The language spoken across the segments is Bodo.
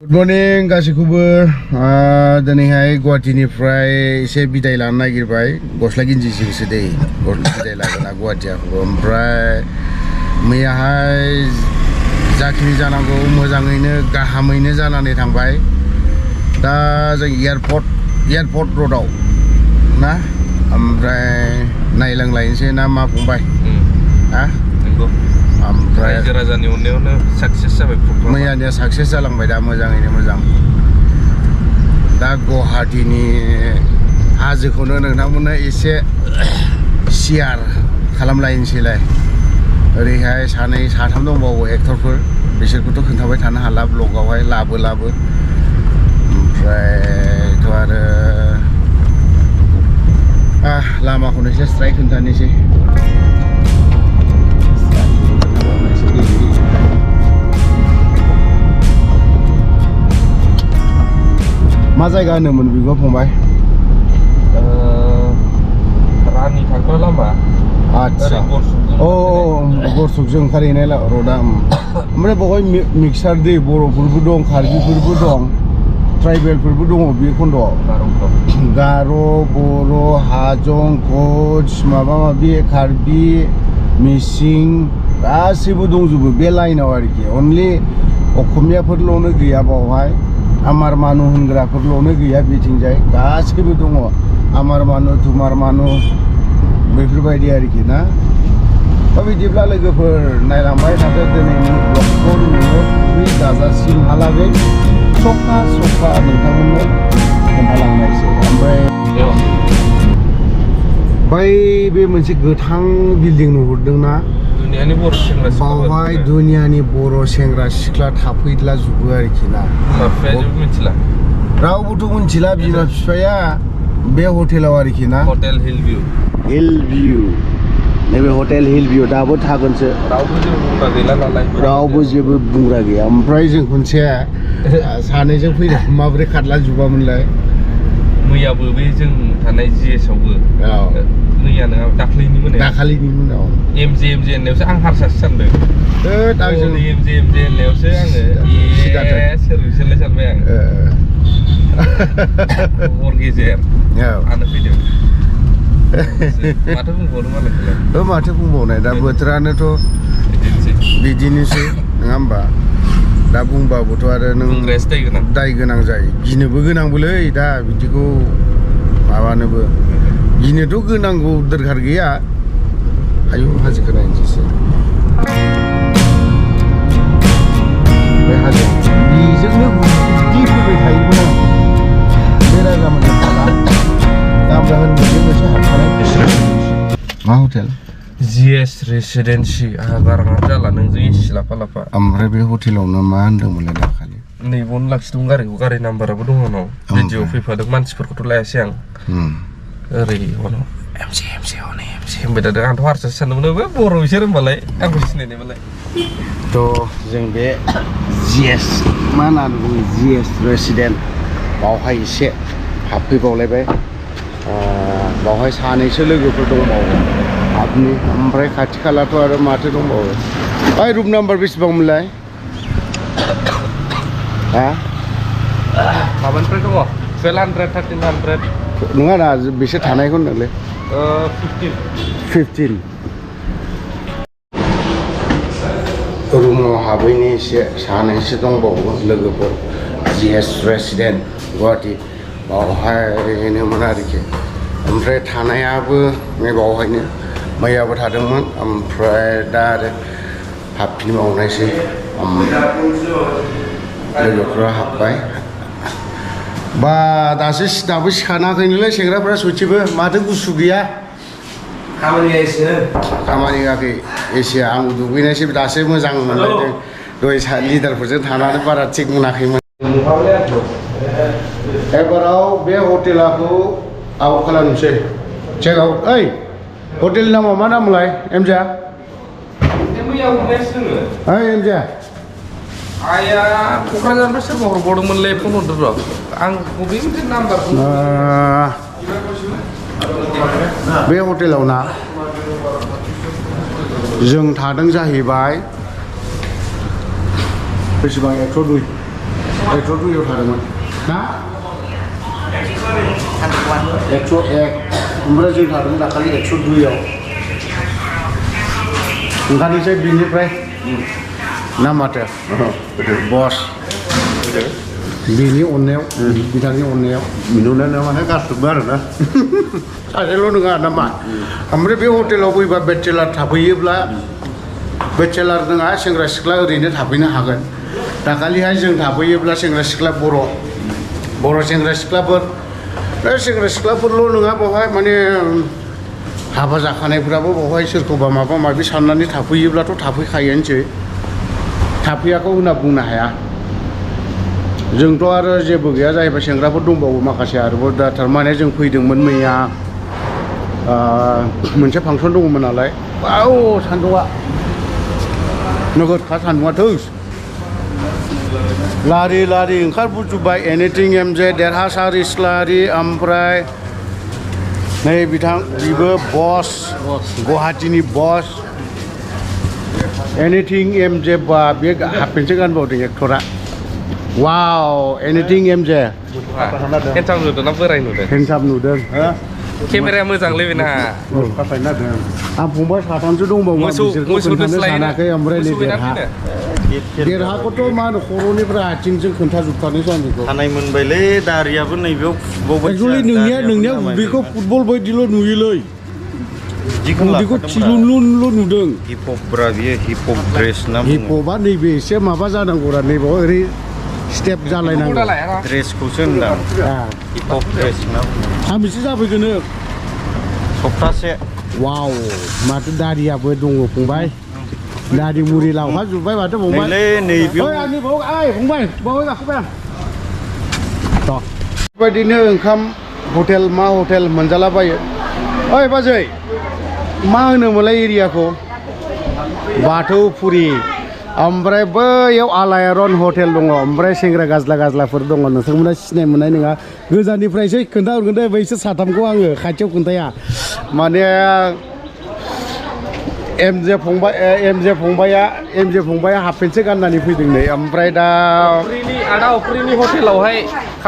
Good morning गासिखौबो दिनैहाय गुवाहाटीनिफ्राय एसे बिदाय लानो नागिरबाय गस्ला गिन्जिजोंसो दै बिदाय लागोना गुवाहाटीखौबो ओमफ्राय मैयाहाय जाखिनि जानांगौ मोजाङैनो गाहामैनो जानानै थांबाय दा जों एयारपर्ट रोडआव ना ओमफ्राय नायलांलायनोसै ना मा फंबाय हा नंगौ ओमफ्राय राजानि अननायावनो साक्सेस जाबाय मैयानिया साक्सेस जालांबाय दा मोजाङैनो मोजां दा गुवाहाटीनि हाजोखौनो नोंथांमोननो एसे शेयार खालामलायनोसैलाय ओरैहाय सानै साथाम दंबावो एक्टरफोर बिसोरखौथ' खोन्थाबाय थानो हाला ब्लगावहाय लाबो ओमफ्रायथ' आरो लामाखौनो एसे स्राय खोन्थानोसै मा जायगा होनोमोन बेखौ फंबाय रानि थांग्रा लामा आच्छा गरसुकजों ओंखारहैनाय रडा ओमफ्राय बेवहाय मिक्सार दै बर'फोरबो दं कार्बिफोरबो दं ट्राइबेलफोरबो दङ बे खन्द'आव गार' बर' हाजं कच माबा माबि कार्बि मिसिं गासैबो दंजोबो बे लाइनाव आरोखि अनलि असमियाफोरल'नो गैया बावहाय आमार मानु होनग्राफोरल'नो गैया बिथिंजाय गासैबो दङ आमार मानु तुमार मानु बेफोरबायदि आरोखि ना दा बिदिब्ला लोगोफोर नायलांबाय थादो दिनैनि ब्लगखौ नोङो जाजासिमहालागै सफा नोंथांमोननो खोन्थालांनायसै ओमफ्राय बै बे मोनसे गोथां बिल्डिं नुहुरदोंना बावहाय दुनियानि बर' सेंग्रा सिख्ला थाफैला जुबो आरोखि ना रावबोथ' मिथिला बिमा बिफाया बे हटेलाव आरोखि ना हटेल हिल भिउ नैबे हटेल हिल भिउ दाबो थागोनसो रावबो जेबो बुंग्रा गैया ओमफ्राय जों खनसे सानैजों फैदों माबोरै खारला जुबामोनलाय मैयाबो बे जों थानाय GS आवबो मैया नङा दाखालिनि मोनाव MJ होननायावसो आं हारसासो सानदों आंजों MJ होननायावसो आङो सोर बिसोरलाय सानबाय आं हर गेजेर आनो फैदों माथो बुंबावनो मालाय माथो बुंबावनाय दा बोथोरानोथ' बिदिनोसै नङा होमबा दा बुंबाबोथ' आरो नों दाय गोनां जायो गिनोबो गोनांबोलै दा बिदिखौ माबानोबो गिनोथ' गोनांगौ दरखार गैया आयौ हाजोखौ नायनोसै बे हाजो बेजोंनो बिदि फैबाय थायोमोन आं बे राजा मोनसे थाला दामरा होननायजों मोनसे हाबखानाय मा हटेल GS रेसिडेन्सि आहा गाराङा जाला नोंजों एसि लाफा ओमफ्राय बे हटेलावनो मा होनदोंमोनलाय दाखालि नैबावनो लाखिदों गारि नाम्बाराबो दङ आंनाव भिडिअ फैफादों मानसिफोरखौथ' लायासै आं ओरै हनाव MC होनबाय थादों आंथ' हारसासो सानदोंमोन बर' बिसोर होनबालाय आंखौ सिनायनायबालाय थ' जों बे GS मा होननानै बुङो GS रेसिडेन्ट बावहाय एसे हाबफैबावलायबाय बावहाय सानैसो लोगोफोर दंबावो हाबनि ओमफ्राय खाथि खालाथ' आरो माथो दंबावो ओइ रुम नाम्बार बेसेबांमोनलाय हा माबानिफ्राय दङ 1200 1300 नङा ना बिसोर थानायखौ होनदोंलै 15 रुमाव हाबैनि एसे सानैसो दंबावो लोगोफोर GS रेसिडेन्ट गुवाहाटी बावहायनोमोन आरोखि ओमफ्राय थानायाबो बावहायनो मैयाबो थादोंमोन ओमफ्राय दा आरो हाबफिनबावनायसै लोगोफ्रा हाबबाय बा दाबो सिखाराखैनोलै सेंग्राफ्रा सयथिबो माथो गुसु गैया खामानि होआखै एसे आं दुगैनायसै दासो मोजां मोनलायदों दहाय लिडारफोरजों थानानै बारा थिग मोनाखैमोन एबाराव बे हटेलखौ आउट खालामनोसै चेक आउट ओइ हटेल नामा मा नामलाय एमजा ओइ एमजा आया क'क्राझारनिफ्राय सोरबा हरबावदोंमोनलै फन हरदों र' आं बबे मोनसे नाम्बारखौ बे हटेलाव ना जों थादों जाहैबाय बेसेबां 102 102 थादोंमोन ना 101 ओमफ्राय जों थादोंमोन दाखालि 102 आव ओंखारनोसै बिनिफ्राय ना माथो बस बिनि अननायाव बिथांनि अननायाव नुनानै माने गासिबो आरोना सासेल' नङा नामा ओमफ्राय बे हटेलाव फैबा बेचेलार थाफैयोब्ला बेचेलार नङा सेंग्रा सिख्ला ओरैनो थाफैनो हागोन दाखालिहाय जों थाफैयोब्ला सेंग्रा सिख्ला बर' सेंग्रा सिख्लाफोरल' नङा बेवहाय माने हाबा जाखानायफोराबो बेवहाय सोरखौबा माबा माबि साननानै थाफैयोब्लाथ' थाफैखायोनोसै थाफैयाखौ होनना बुंनो हाया जोंथ' आरो जेबो गैया जाहैबाय सेंग्राफोर दंबावो माखासे आरोबाव दा थारमाने जों फैदोंमोन मैया मोनसे फांसन दङमोन नालाय औ सान्दुङा नोगोदखा सान्दुङा थोस लारि लारि ओंखारबोजोब्बाय एनिथिं एमजे देरहासार इस्लारि ओमफ्राय नै बिथां बिबो बस गुवाहाटीनि बस एनिथिं एमजे बा बे हाफपेन्टसो गानबावदों एक्टरा वाव एनिथिं एमजे हेन्डसाम नुदों ना बोराय नुदों हेन्डसाम नुदों केमेराया मोजांलै बेना आं फंबाय साथामसो दंबावो बिसोरखौ खोन्थानो सानाखै ओमफ्राय नै देरहाखौथ' मा होनो खर'निफ्राय आथिंजों खोन्थाजोबखानोसै आं बेखौ खानाय मोनबायलै दारियाबो नैबेयाव एक्चुवेलि नोंनिया उदैखौ फुटबल बायदिल' नुयोलै उदैखौ थिलुनलुनल' नुदों हिप हपब्रा बियो हिप हप ड्रेस ना हिप हपआ नैबे एसे माबा जानांगौरा नैबाव ओरै स्टेप जालायनांगौ ड्रेसखौसो होनदां हिप हप ड्रेस ना सानबेसे जाफैगोन सप्तासे वाव माथो दारियाबो दङ फंबाय दारि मुरि लावफाजोब्बाय माथो फंबाय नैबेयाव आंनि फंबाय बावै गाखोबाय आं बेबायदिनो ओंखाम हटेल मा हटेल मोनजालाबायो ओइ बाजै मा होनोमोनलाय एरियाखौ बाथौफुरि ओमफ्राय बैयाव आलायारन हटेल दङ ओमफ्राय सेंग्रा गाज्लाफोर दङ नोंथांमोना सिनाय मोननाय नङा गोजाननिफ्रायसो खोन्थाहरगोन दे बैसोर साथामखौ आङो खाथियाव खोन्थाया माने एमजे फंबाया हाफपेन्टसो गाननानै फैदों नै ओमफ्राय दा आदा अफ्रिनि हटेलावहाय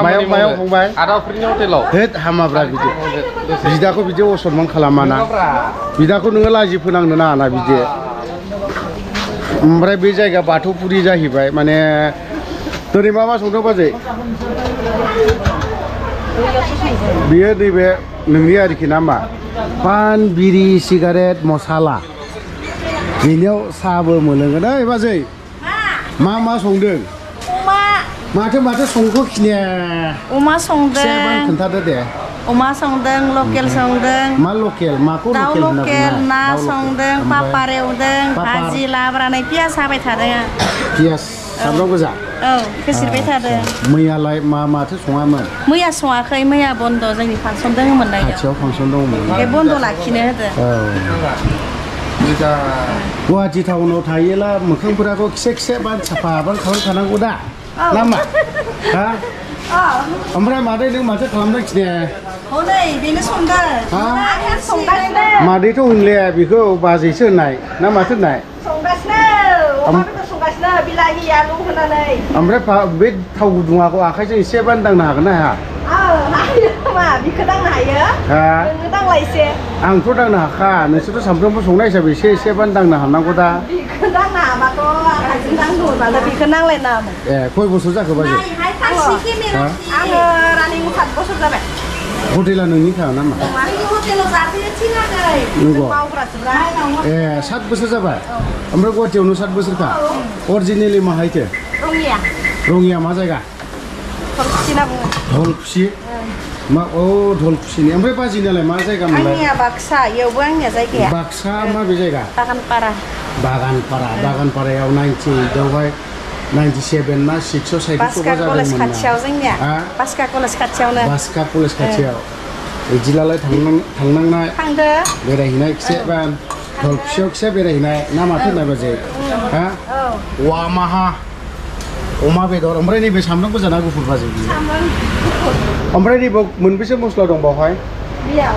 मायाव फंबाय आदा अफ्रिनि हटेलाव होद हामाब्रा बिदि बिदाखौ बिदि असनमान खालामाना बिदाखौ नोङो लाजि फोनांनो नाङाना बिदि ओमफ्राय बे जायगा बाथौफुरि जाहैबाय माने दिनै मा संदों बाजै बियो नैबे नोंनि आरोखि ना मा पान बिरि सिगारेट मसाला बेनियाव साहाबो मोनलोंगोन ओइ बाजै मा संदों माथो संखो खिने अमा संदों खोन्थादो दे अमा संदों लकेल संदों मा लकेल माखौ दाउ लकेल ना संदों पापार एवदों भाजि लाब्रानै पियास हाबाय थादों पियास सामब्राम गोजा औ खोसिरबाय थादों मैयालाय माथो सङामोन मैया सङाखै मैया बन्द जोंनि फांसन दङमोन खाथियाव फांसन दंमोन बे बन्द लाखिनो होदों गुवाहाटि टाउनाव थायोला मोखांफोराखौ खिसे साफा खालामखानांगौ दा नामा हा ओमफ्राय मादै नों माथो खालामदों खिने हनै बेनो संदों संगासिनो मादैथ' होनलाया बेखौ बाजैसो होननाय ना माथो होननाय संगासिनो बिलाहि आलु होनानै ओमफ्राय बे थाव गुदुङाखौ आखाइजों एसेबानो दांनो हागोन ना हाया बिखौ दांनो हायो नोङो दांलाय एसे आंथ' दांनो हाखा नोंसोरथ' सानफ्रोमबो संनाय हिसाबै एसेबानो दांनो हानांगौ दा बिखौ दांनो हाबाथ' आखाइजों दांनो मानो बिखौ नांलायनाङामोन खय बोसोर जाखो बाजै आङो रानिं 7 बोसोर जाबाय हटेला नोंनिखा नामा हटेलाव जाफैयो थिनाखै मावग्रासोब्रा 7 बोसोर जाबाय ओमफ्राय गुवाहाटियावनो 7 बोसोरखा अरिजिनेलि माहायथो रङिया मा जायगा धलखुसि होनना बुङो धलखुसि धलखुसिनि ओमफ्राय बाजिनालाय मा जायगा मोनलाय आंनिया बाक्सा इयावबो आंनिया जायगाया बाक्सा माबे जायगा बागानपारायाव 98आवहाय 97 ना 6 साइड बास्का कलेज खाथियाव जोंनिया बास्का कलेज खाथियावनो बास्का कलेज खाथियाव बिदिलाय थांनांनाय थांदो बेरायहैनाय खिसे धलखुसियाव खिसे बेरायहैनाय ना माथो होननाय बाजै हा वा माहा अमा बेदर ओमफ्राय नैबे सामब्राम गोजा ना गुफुर बाजै ओमफ्राय नैबे मोनबेसे मस्ला दं बावहाय बेयाव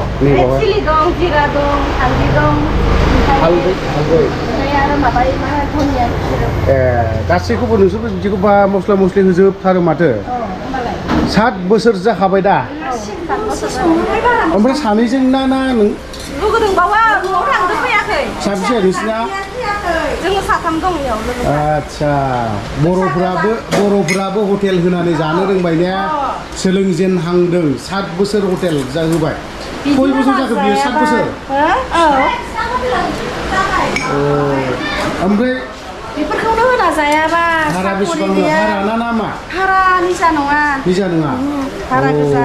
चिलि दं जिरा दं हालदै दं हालदै आरो माबा मा धनिया गासैखौबो नोंसोरबो बिदिखौ बा मस्ला मस्लि होजोबथारो माथो 7 बोसोर जाखाबाय दा ओमफ्राय सानैजों ना नों लोगो दंबावो न'आव थांदो फैयाखै साबेसे नोंसिना जोङो साथाम दं इयाव लोगो आच्छा बर'फोराबो हटेल होनानै जानो रोंबाय ने सोलोंजेनहांदों 7 बोसोर हटेल जाहोबाय खय बोसोर जाखो बियो 7 बोसोर ओमफ्राय बेफोरखौनो होना जायाबा भारा बेसेबां भारा ना मा भारा निजा नङा भारा गोजा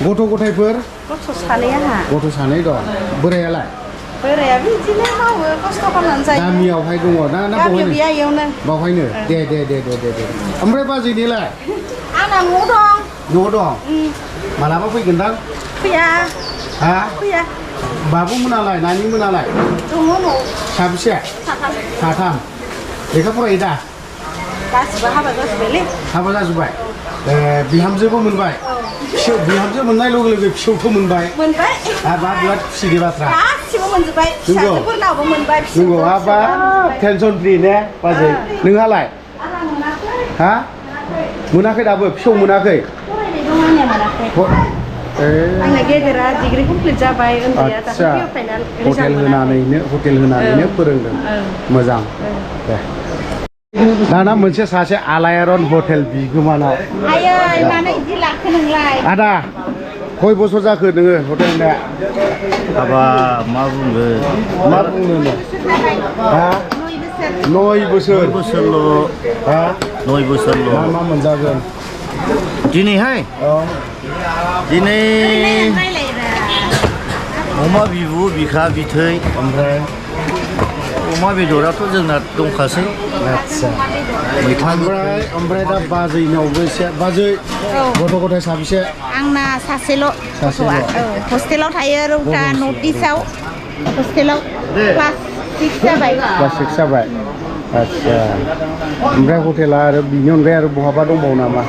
गथ' गथायफोर गथ' सानै आंहा गथ' सानै दं बोरायालाय बोराया बिदिनो मावो खस्थ' खालामनानै जायो गामियावहाय दङ ना गामियाव गैया इयावनो बावहायनो दे ओमफ्राय बाजैनिलाय आंना न'आव दं मालाबा फैगोनदां फैया हा फैया बाबु मोनालाय नानि मोनालाय दङ न'आव साबेसे साथाम लेखा फरायो दा गासिबो हाबा जाजोब्बायलै हाबा जाजोब्बाय बिहामजोबो मोनबाय बिहामजो मोननाय लोगो लोगो फिसौखौ मोनबाय हाबा बिराद खुसिनि बाथ्रा गासिबो मोनजोब्बाय फिसाजोफोरनावबो मोनबाय नंगौ हाबा टेनसन फ्रि ने बाजै नोंहालाय हा मोनाखै दाबो फिसौ मोनाखै फरायनाय दं आंनिया मोनाखै आंना गेदेरा डिग्री कमप्लिट जाबाय उन्दैया दाख्लै हटेल होनानैनो फोरोंदों मोजां दे दाना मोनसे सासे आलायारन हटेल बिगोमानाव आयै मानो इदि लाखो नोंलाय आदा खय बोसोर जाखो नोङो हटेल होनाया हाबा मा बुंनो हा 9 बोसोरल' हा 9 बोसोरल' मा मोनजागोन दिनैहाय दिनै अमा बिबु बिखा बिथै ओमफ्राय अमा बेदराथ' जोंना दंखासै आच्छा ओमफ्राय दा बाजैनावबो एसे बाजै गथ' गथाय साबेसे आंना सासेल' गथ'आ हस्टेलाव थायो रौता नर्थ इस्टआव हस्टेलाव क्लास 6 जाबाय आच्छा ओमफ्राय हटेला आरो बिनि अनगायै आरो बहाबा दंबावो नामा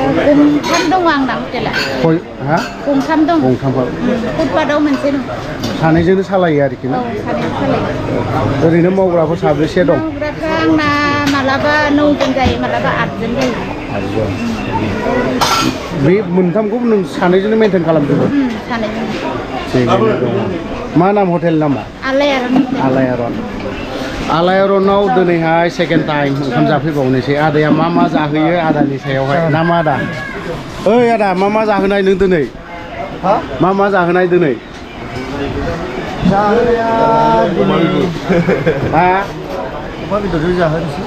गंथाम दङ आंना हटेला गंथाम दं फुटपाथआव मोनसे दं सानैजोंनो सालायो आरोखि ना सानैजों सालायो ओरैनो मावग्राफोर साबेसे दं मावग्राफ्रा आंना मालाबा 9 जन जायो मालाबा 8 जन जायो बे मोनथामखौबो नों सानैजोंनो मेनटेन खालामजोबो सानैजों मा नाम हटेल नामा आलायारनाव दिनैहाय सेकेन्ड टाइम ओंखाम जाफैबावनोसै आदाया मा जाहोयो आदानि सायावहाय ना मा आदा ओइ आदा मा जाहोनाय नों दिनै मा जाहोनाय दिनै अमा बेदरजों जाहोनोसै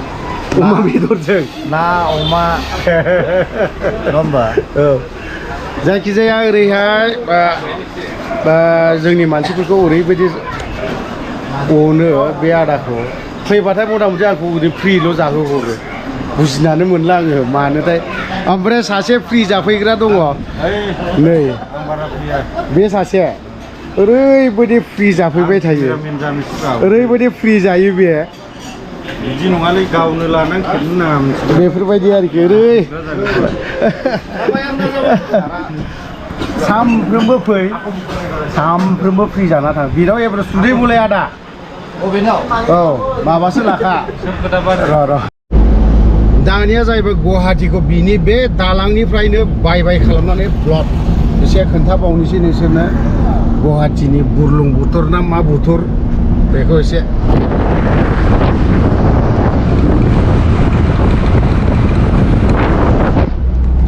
अमा बेदरजों ना अमा नङा होमबा जायखिजाया ओरैहाय जोंनि मानसिफोरखौ ओरैबायदि अनो बे आदाखौ फैबाथाय मथा मथि आंखौ ओरै फ्रिल' जाहोहरो बुजिनानै मोनला आङो मानोथाय ओमफ्राय सासे फ्रि जाफैग्रा दङ नै बे सासे ओरैबायदि फ्रि जाफैबाय थायो ओरैबायदि फ्रि जायो बे बिदि नङालै गावनो लानांगोन ना बेफोरबायदि आरोखि सामफ्रोमबो फै सामफ्रोमबो फ्रि जाना थां बेनाव एबार सुदै मुलाय आदा औ माबासो लाखा र' दानिया जाहैबाय गुवाहाटीखौ बिनि बे दालांनिफ्रायनो बाय खालामनानै ब्लग एसे खोन्थाबावनोसै नोंसोरनो गुवाहाटीनि बुरलुंबुथुर ना मा बुथुर बेखौ एसे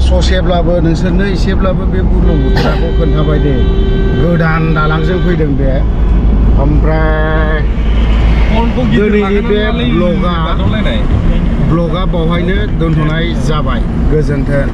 ससेब्लाबो नोंसोरनो एसेब्लाबो बे बुरलुंबुथुरखौ खोन्थाबाय दे गोदान दालांजों फैदों बे ओमफ्राय दिनैनि बे ब्लगा बावहायनो दोनथ'नाय जाबाय गोजोन्थों।